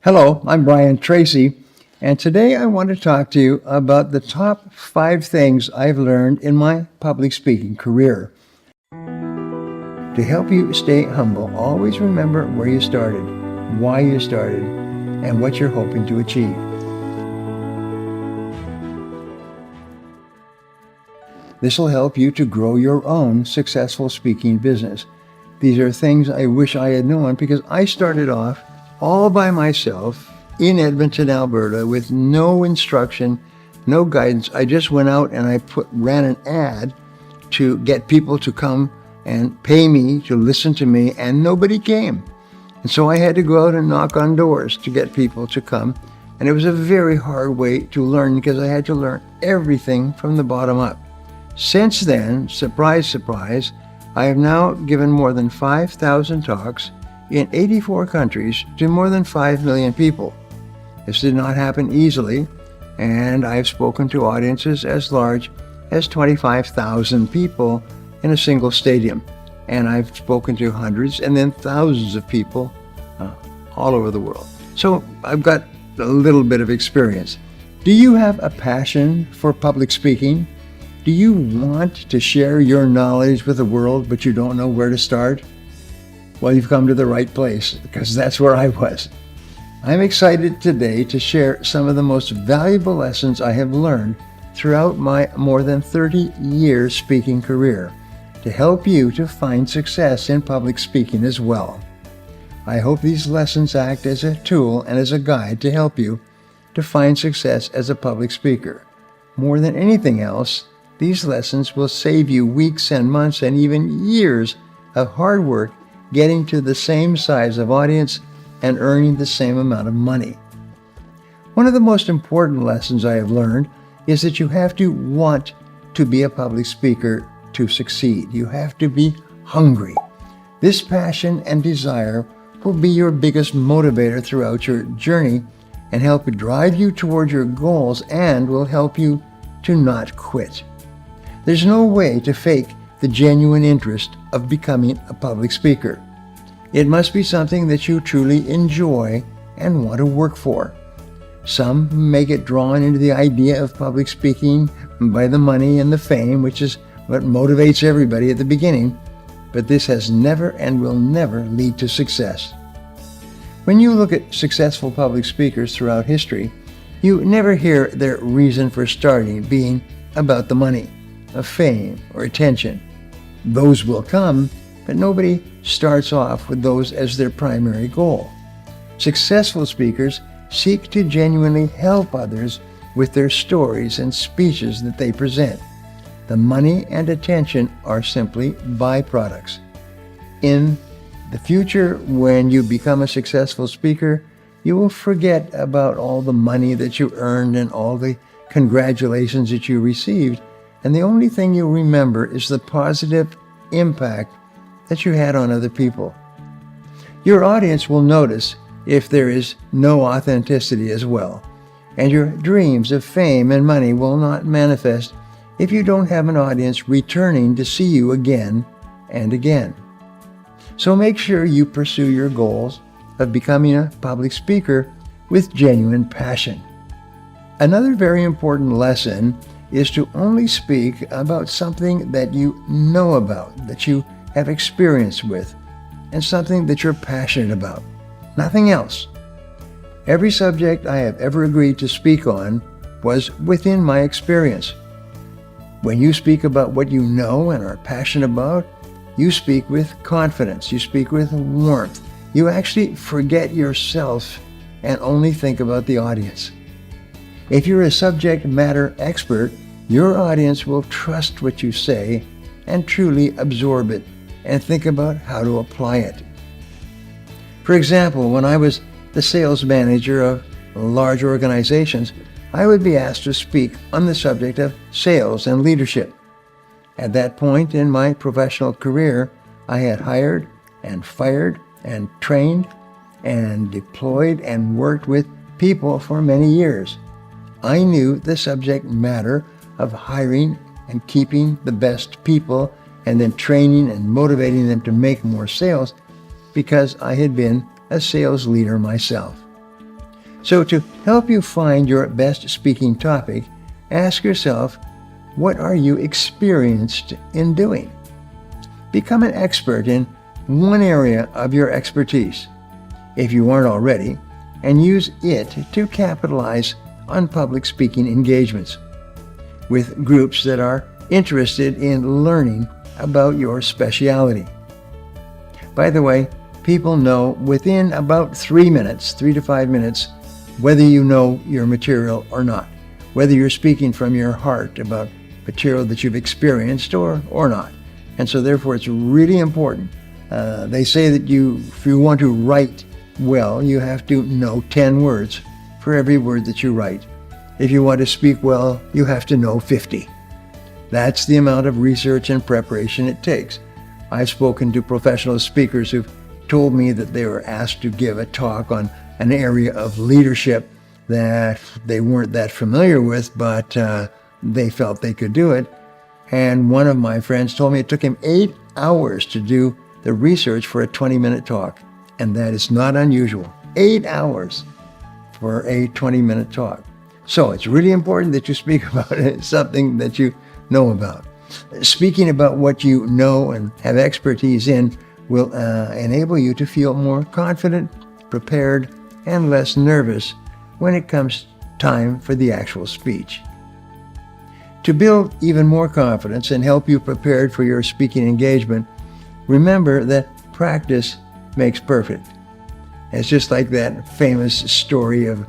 Hello, I'm Brian Tracy, and today I want to talk to you about the top 5 things I've learned in my public speaking career. To help you stay humble, always remember where you started, why you started, and what you're hoping to achieve. This will help you to grow your own successful speaking business. These are things I wish I had known because I started off all by myself in Edmonton, Alberta, with no instruction, no guidance. I just went out and I ran an ad to get people to come and pay me to listen to me, and nobody came. And so I had to go out and knock on doors to get people to come. And it was a very hard way to learn because I had to learn everything from the bottom up. Since then, surprise, surprise, I have now given more than 5,000 talks in 84 countries to more than 5 million people. This did not happen easily, and I've spoken to audiences as large as 25,000 people in a single stadium. And I've spoken to hundreds and then thousands of people all over the world. So I've got a little bit of experience. Do you have a passion for public speaking? Do you want to share your knowledge with the world, but you don't know where to start? Well, you've come to the right place, because that's where I was. I'm excited today to share some of the most valuable lessons I have learned throughout my more than 30 years speaking career to help you to find success in public speaking as well. I hope these lessons act as a tool and as a guide to help you to find success as a public speaker. More than anything else, these lessons will save you weeks and months and even years of hard work getting to the same size of audience and earning the same amount of money. One of the most important lessons I have learned is that you have to want to be a public speaker to succeed. You have to be hungry. This passion and desire will be your biggest motivator throughout your journey and help drive you toward your goals and will help you to not quit. There's no way to fake the genuine interest of becoming a public speaker. It must be something that you truly enjoy and want to work for. Some may get drawn into the idea of public speaking by the money and the fame, which is what motivates everybody at the beginning, but this has never and will never lead to success. When you look at successful public speakers throughout history, you never hear their reason for starting being about the money, of fame, or attention. Those will come, but nobody starts off with those as their primary goal. Successful speakers seek to genuinely help others with their stories and speeches that they present. The money and attention are simply byproducts. In the future, when you become a successful speaker, you will forget about all the money that you earned and all the congratulations that you received, and the only thing you'll remember is the positive impact that you had on other people. Your audience will notice if there is no authenticity as well, and your dreams of fame and money will not manifest if you don't have an audience returning to see you again and again. So make sure you pursue your goals of becoming a public speaker with genuine passion. Another very important lesson is to only speak about something that you know about, that you have experience with, and something that you're passionate about. Nothing else. Every subject I have ever agreed to speak on was within my experience. When you speak about what you know and are passionate about, you speak with confidence, you speak with warmth. You actually forget yourself and only think about the audience. If you're a subject matter expert, your audience will trust what you say and truly absorb it and think about how to apply it. For example, when I was the sales manager of large organizations, I would be asked to speak on the subject of sales and leadership. At that point in my professional career, I had hired and fired and trained and deployed and worked with people for many years. I knew the subject matter of hiring and keeping the best people and then training and motivating them to make more sales because I had been a sales leader myself. So to help you find your best speaking topic, ask yourself, what are you experienced in doing? Become an expert in one area of your expertise, if you aren't already, and use it to capitalize on public speaking engagements with groups that are interested in learning about your specialty. By the way, people know within about 3 to 5 minutes whether you know your material or not, whether you're speaking from your heart about material that you've experienced or not. And so therefore it's really important. They say that if you want to write well, you have to know 10 words for every word that you write. If you want to speak well, you have to know 50. That's the amount of research and preparation it takes. I've spoken to professional speakers who've told me that they were asked to give a talk on an area of leadership that they weren't that familiar with, but they felt they could do it. And one of my friends told me it took him 8 hours to do the research for a 20-minute talk. And that is not unusual. 8 hours for a 20-minute talk. So it's really important that you speak about something that you know about. Speaking about what you know and have expertise in will enable you to feel more confident, prepared, and less nervous when it comes time for the actual speech. To build even more confidence and help you prepared for your speaking engagement, remember that practice makes perfect. It's just like that famous story of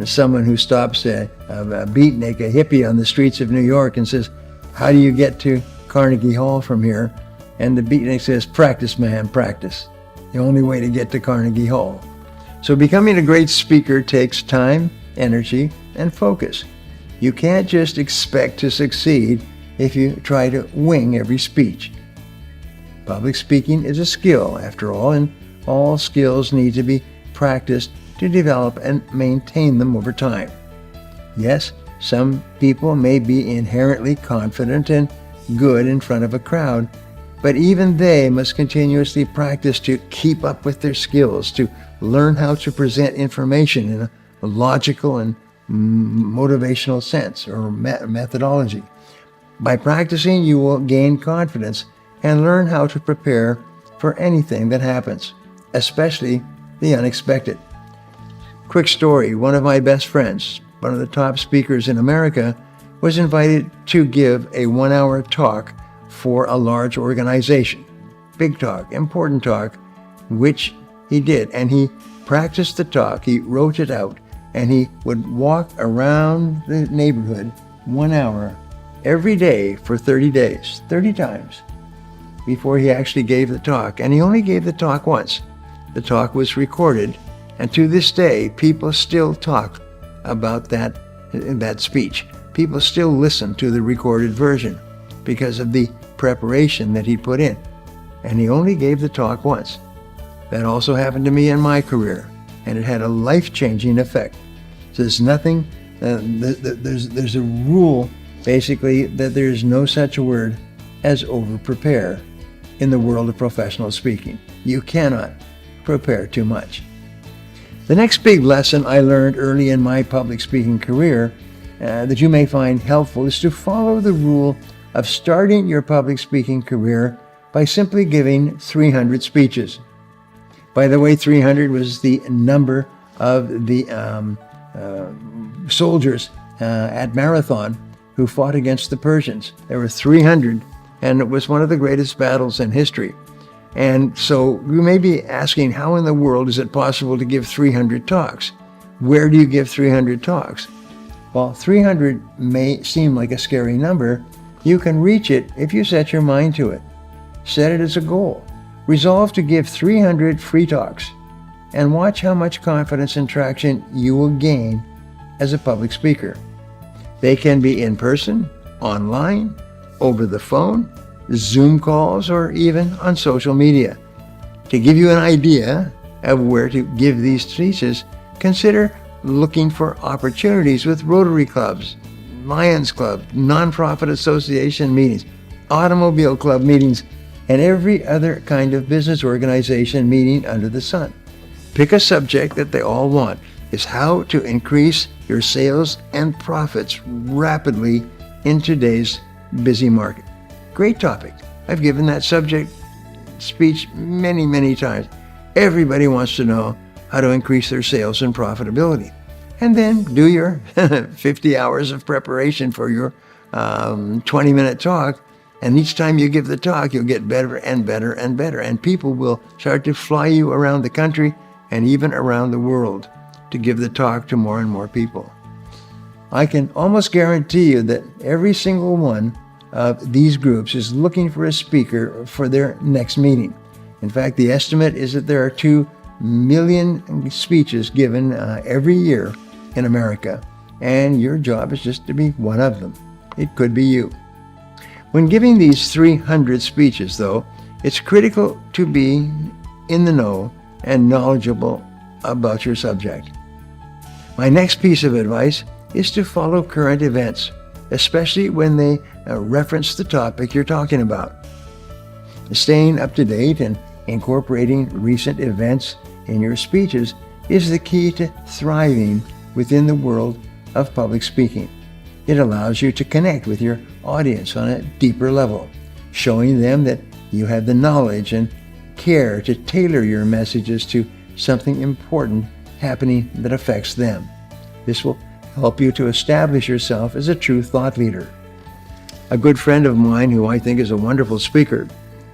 someone who stops a beatnik, a hippie on the streets of New York and says, "How do you get to Carnegie Hall from here?" And the beatnik says, "Practice, man, practice. The only way to get to Carnegie Hall." So becoming a great speaker takes time, energy, and focus. You can't just expect to succeed if you try to wing every speech. Public speaking is a skill, after all, and all skills need to be practiced to develop and maintain them over time. Yes, some people may be inherently confident and good in front of a crowd, but even they must continuously practice to keep up with their skills, to learn how to present information in a logical and motivational sense or methodology. By practicing, you will gain confidence and learn how to prepare for anything that happens, especially the unexpected. Quick story, one of my best friends, one of the top speakers in America, was invited to give a 1-hour talk for a large organization. Big talk, important talk, which he did. And he practiced the talk, he wrote it out, and he would walk around the neighborhood 1 hour every day for 30 days, 30 times, before he actually gave the talk. And he only gave the talk once. The talk was recorded, and to this day, people still talk about that speech. People still listen to the recorded version because of the preparation that he put in. And he only gave the talk once. That also happened to me in my career, and it had a life-changing effect. So there's nothing, there's a rule, basically, that there's no such a word as over-prepare in the world of professional speaking. You cannot prepare too much. The next big lesson I learned early in my public speaking career that you may find helpful is to follow the rule of starting your public speaking career by simply giving 300 speeches. By the way, 300 was the number of the soldiers at Marathon who fought against the Persians. There were 300, and it was one of the greatest battles in history. And so you may be asking, how in the world is it possible to give 300 talks? Where do you give 300 talks? While 300 may seem like a scary number, you can reach it if you set your mind to it. Set it as a goal. Resolve to give 300 free talks and watch how much confidence and traction you will gain as a public speaker. They can be in person, online, over the phone, Zoom calls, or even on social media. To give you an idea of where to give these speeches, consider looking for opportunities with Rotary clubs, Lions Club, nonprofit association meetings, automobile club meetings, and every other kind of business organization meeting under the sun. Pick a subject that they all want. is how to increase your sales and profits rapidly in today's busy market. Great topic. I've given that subject speech many, many times. Everybody wants to know how to increase their sales and profitability. And then do your 50 hours of preparation for your 20-minute talk. And each time you give the talk, you'll get better and better and better. And people will start to fly you around the country and even around the world to give the talk to more and more people. I can almost guarantee you that every single one of these groups is looking for a speaker for their next meeting. In fact, the estimate is that there are 2 million speeches given every year in America, and your job is just to be one of them. It could be you. When giving these 300 speeches, though, it's critical to be in the know and knowledgeable about your subject. My next piece of advice is to follow current events, especially when they reference the topic you're talking about. Staying up to date and incorporating recent events in your speeches is the key to thriving within the world of public speaking. It allows you to connect with your audience on a deeper level, showing them that you have the knowledge and care to tailor your messages to something important happening that affects them. This will help you to establish yourself as a true thought leader. A good friend of mine, who I think is a wonderful speaker,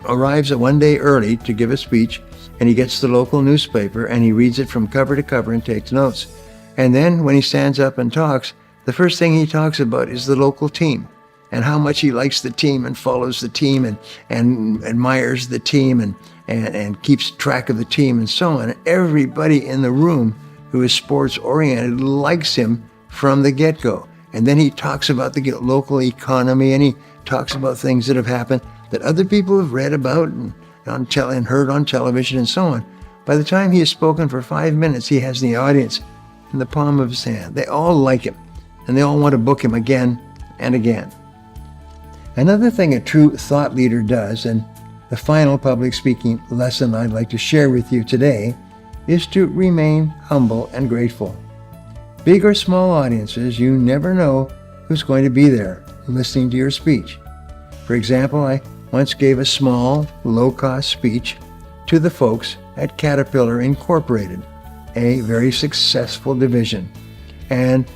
arrives one day early to give a speech, and he gets the local newspaper and he reads it from cover to cover and takes notes. And then when he stands up and talks, the first thing he talks about is the local team and how much he likes the team and follows the team and admires the team and keeps track of the team and so on. Everybody in the room who is sports oriented likes him from the get-go. And then he talks about the local economy, and he talks about things that have happened that other people have read about and heard on television and so on. By the time he has spoken for 5 minutes, he has the audience in the palm of his hand. They all like him, and they all want to book him again and again. Another thing a true thought leader does, and the final public speaking lesson I'd like to share with you today, is to remain humble and grateful. Big or small audiences, you never know who's going to be there listening to your speech. For example, I once gave a small, low-cost speech to the folks at Caterpillar Incorporated, a very successful division. And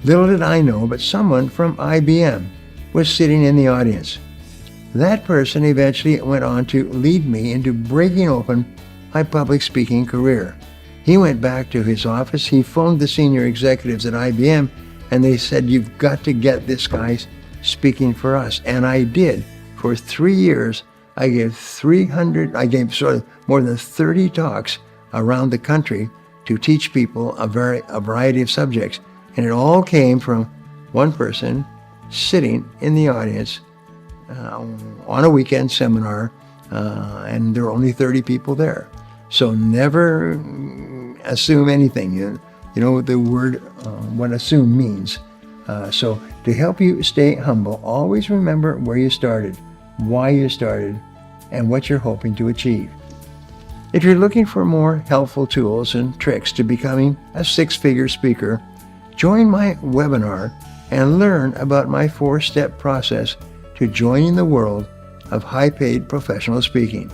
little did I know, but someone from IBM was sitting in the audience. That person eventually went on to lead me into breaking open my public speaking career. He went back to his office, he phoned the senior executives at IBM, and they said, "You've got to get this guy speaking for us." And I did. For 3 years, I gave more than 30 talks around the country to teach people a variety of subjects. And it all came from one person sitting in the audience on a weekend seminar, and there were only 30 people there. So never assume anything. You know the word, what assume means. So to help you stay humble, always remember where you started, why you started, and what you're hoping to achieve. If you're looking for more helpful tools and tricks to becoming a 6-figure speaker, join my webinar and learn about my 4-step process to joining the world of high-paid professional speaking.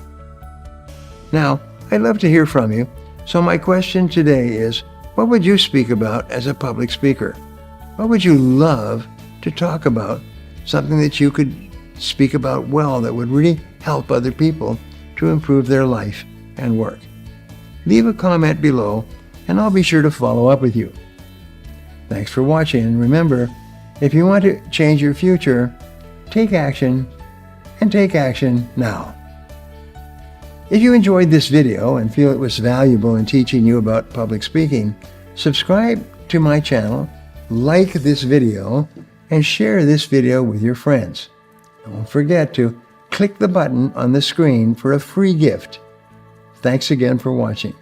Now, I'd love to hear from you, so my question today is, what would you speak about as a public speaker? What would you love to talk about? Something that you could speak about well that would really help other people to improve their life and work. Leave a comment below, and I'll be sure to follow up with you. Thanks for watching, and remember, if you want to change your future, take action, and take action now. If you enjoyed this video and feel it was valuable in teaching you about public speaking, subscribe to my channel, like this video, and share this video with your friends. Don't forget to click the button on the screen for a free gift. Thanks again for watching.